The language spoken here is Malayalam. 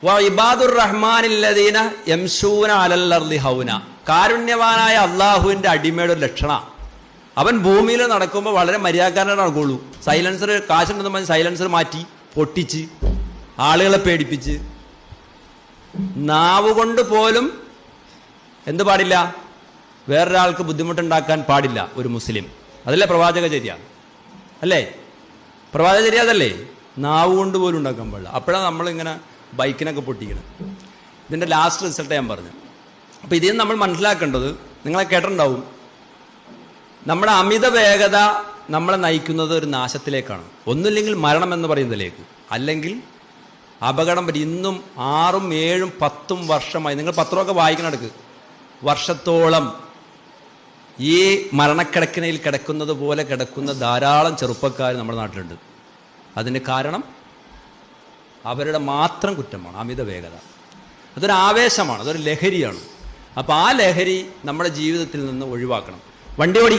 വഇബാദുർ റഹ്മാനില്ലദീന യംശൂന അലൽ അർളി ഹൗന. കാരുണ്യവാനായ അള്ളാഹുവിന്റെ അടിമയുടെ ഒരു ലക്ഷണ. അവൻ ഭൂമിയിൽ നടക്കുമ്പോൾ വളരെ മര്യാദക്കാരനാണ് നടക്കുള്ളൂ. സൈലൻസർ കാശുണ്ടെന്ന് പറഞ്ഞ് സൈലൻസർ മാറ്റി പൊട്ടിച്ച് ആളുകളെ പേടിപ്പിച്ച്, നാവ് കൊണ്ട് പോലും എന്ത് പാടില്ല, വേറൊരാൾക്ക് ബുദ്ധിമുട്ടുണ്ടാക്കാൻ പാടില്ല ഒരു മുസ്ലിം. അതല്ലേ പ്രവാചകചര്യ? അല്ലേ പ്രവാചകചര്യ? അതല്ലേ? നാവ് കൊണ്ട് പോലും ഉണ്ടാക്കാൻ പാടില്ല. അപ്പോഴാണ് നമ്മളിങ്ങനെ ബൈക്കിനൊക്കെ പൊട്ടിക്കണം. ഇതിൻ്റെ ലാസ്റ്റ് റിസൾട്ട് ഞാൻ പറഞ്ഞു. അപ്പോൾ ഇതിൽ നമ്മൾ മനസ്സിലാക്കേണ്ടത്, നിങ്ങളെ കേട്ടിട്ടുണ്ടാവും, നമ്മുടെ അമിത വേഗത നമ്മളെ നയിക്കുന്നത് ഒരു നാശത്തിലേക്കാണ്. ഒന്നുമില്ലെങ്കിൽ മരണം എന്ന് പറയുന്നതിലേക്ക്, അല്ലെങ്കിൽ അപകടം പറ്റി. ഇന്നും 6, 7, 10 വർഷമായി, നിങ്ങൾ പത്രമൊക്കെ വായിക്കണടുക്ക്, വർഷത്തോളം ഈ മരണക്കിടക്കിനയിൽ കിടക്കുന്നത് പോലെ കിടക്കുന്ന ധാരാളം ചെറുപ്പക്കാർ നമ്മുടെ നാട്ടിലുണ്ട്. അതിന് കാരണം അവരുടെ മാത്രം കുറ്റമാണ് അമിത വേഗത. അതൊരു ആവേശമാണ്, അതൊരു ലഹരിയാണ്. അപ്പോൾ ആ ലഹരി നമ്മുടെ ജീവിതത്തിൽ നിന്ന് ഒഴിവാക്കണം. വണ്ടി ഓടിക്കുന്ന